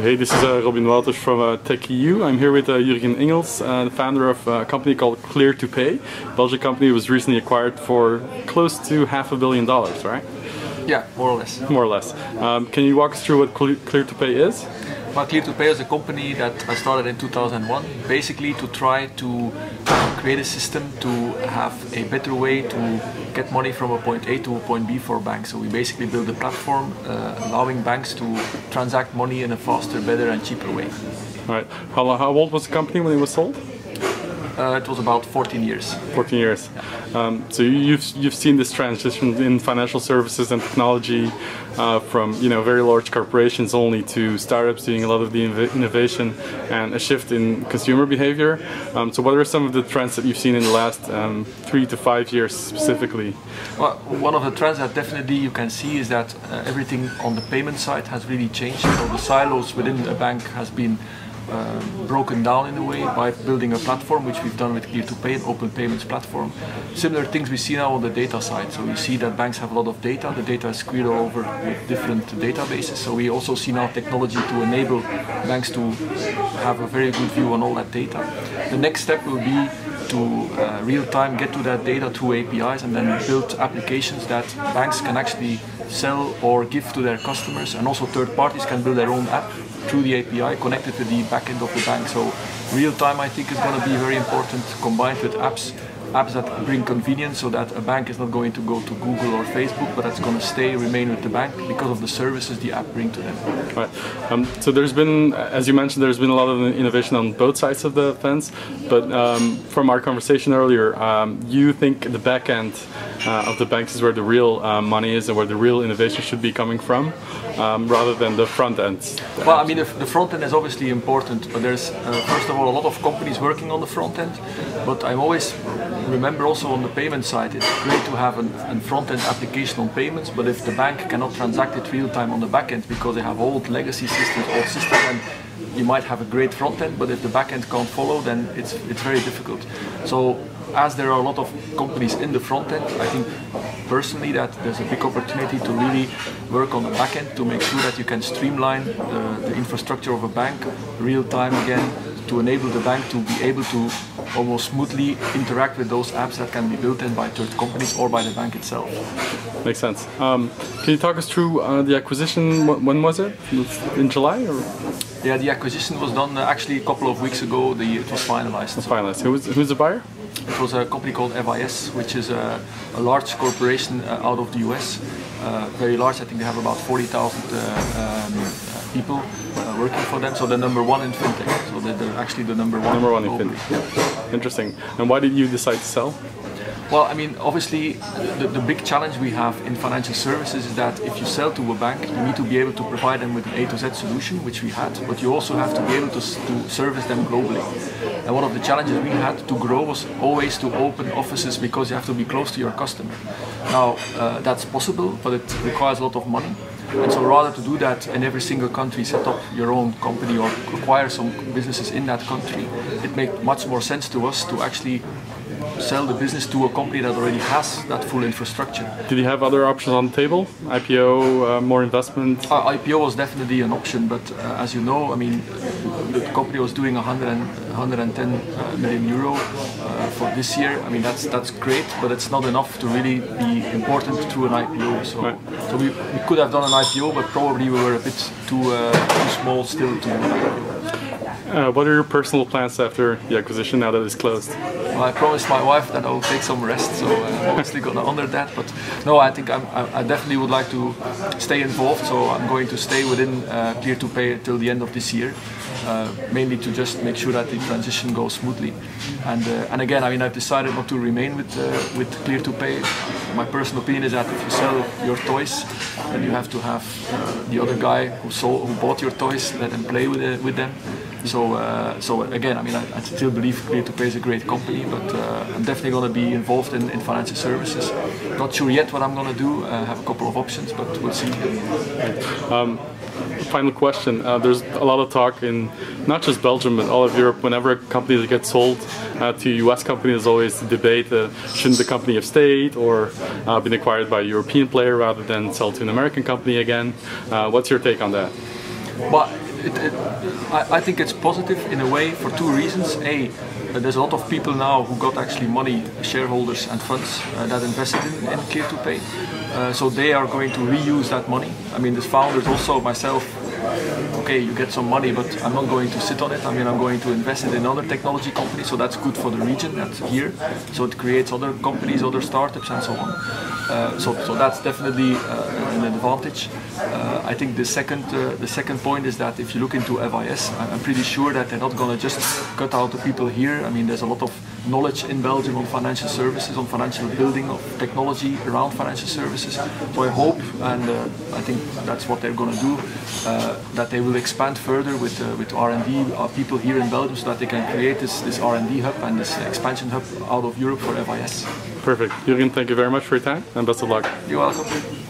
Hey, this is Robin Wouters from Tech.eu. I'm here with Jurgen Ingels, the founder of a company called Clear2Pay. A Belgian company was recently acquired for close to $500 million, right? Yeah, more or less. More or less. Can you walk us through what Clear2Pay is? Well, Clear2Pay is a company that I started in 2001, basically to try to create a system to have a better way to get money from a point A to a point B for banks. So we basically build a platform allowing banks to transact money in a faster, better and cheaper way. All right. How old was the company when it was sold? It was about 14 years. 14 years. Yeah. So you've seen this transition in financial services and technology from very large corporations only to startups doing a lot of the innovation and a shift in consumer behavior. So what are some of the trends that you've seen in the last 3 to 5 years specifically? Well, one of the trends that definitely you can see is that everything on the payment side has really changed. So the silos within a bank has been broken down in a way by building a platform, which we've done with Clear2Pay, an open payments platform. Similar things we see now on the data side. So we see that banks have a lot of data. The data is squared all over with different databases. So we also see now technology to enable banks to have a very good view on all that data. The next step will be to real-time get to that data through APIs and then build applications that banks can actually sell or give to their customers, and also third parties can build their own app through the API connected to the backend of the bank. So real-time, I think, is going to be very important, combined with apps that bring convenience, so that a bank is not going to go to Google or Facebook, but that's going to remain with the bank because of the services the app bring to them. Right. So there's been, as you mentioned, there's been a lot of innovation on both sides of the fence, but from our conversation earlier, you think the back end of the banks is where the real money is and where the real innovation should be coming from, rather than the front end. Well, I mean, the front end is obviously important, but there's first of all a lot of companies working on the front end, but I'm always remember also on the payment side, it's great to have a front-end application on payments, but if the bank cannot transact it real-time on the back end because they have old legacy systems, then you might have a great front end, but if the back end can't follow, then it's very difficult. So as there are a lot of companies in the front end, I think personally that there's a big opportunity to really work on the back end to make sure that you can streamline the infrastructure of a bank real-time again, to enable the bank to be able to almost smoothly interact with those apps that can be built in by third companies or by the bank itself. Makes sense. Can you talk us through the acquisition? When was it? In July? Or? Yeah, the acquisition was done actually a couple of weeks ago. It was finalized. It was finalized. Who's the buyer? It was a company called FIS, which is a large corporation out of the US. Very large. I think they have about 40,000 people working for them. So they're number one in FinTech. So they're actually the number one. Number one in FinTech. Yeah. Interesting. And why did you decide to sell? Well, I mean, obviously, the big challenge we have in financial services is that if you sell to a bank, you need to be able to provide them with an A to Z solution, which we had, but you also have to be able to service them globally. And one of the challenges we had to grow was always to open offices, because you have to be close to your customer. Now, that's possible, but it requires a lot of money. And so rather to do that in every single country, set up your own company or acquire some businesses in that country, it made much more sense to us to actually sell the business to a company that already has that full infrastructure. Did you have other options on the table? IPO, more investment? IPO was definitely an option, but as you know, I mean, the company was doing 110 million euro for this year. I mean, that's great, but it's not enough to really be important through an IPO. So, right. So we could have done an IPO, but probably we were a bit too small still to do an IPO. What are your personal plans after the acquisition now that it's closed? Well, I promised my wife that I will take some rest, so I'm obviously going to honor that. But no, I think I definitely would like to stay involved, so I'm going to stay within Clear2Pay till the end of this year, mainly to just make sure that the transition goes smoothly. And again, I mean, I've decided not to remain with Clear2Pay. My personal opinion is that if you sell your toys, then you have to have the other guy who bought your toys, let him play with them. So again, I mean, I still believe Clear2Pay is a great company, but I'm definitely going to be involved in financial services. Not sure yet what I'm going to do. I have a couple of options, but we'll see. Final question. There's a lot of talk in not just Belgium, but all of Europe. Whenever a company gets sold to a US company, there's always the debate, shouldn't the company have stayed or been acquired by a European player rather than sell to an American company again? What's your take on that? But I think it's positive in a way for two reasons. There's a lot of people now who got actually money, shareholders and funds that invested in Clear2Pay. So they are going to reuse that money. I mean, the founders, also myself, okay, you get some money, but I'm not going to sit on it. I mean, I'm going to invest it in other technology companies, so that's good for the region, that's here. So it creates other companies, other startups and so on. So that's definitely an advantage. I think the second point is that if you look into FIS, I'm pretty sure that they're not going to just cut out the people here. I mean, there's a lot of knowledge in Belgium on financial services, on financial building of technology around financial services. So I hope, and I think that's what they're going to do, that they will expand further with R&D people here in Belgium, so that they can create this R&D hub and this expansion hub out of Europe for FIS. Perfect. Jurgen, thank you very much for your time and best of luck. You're welcome.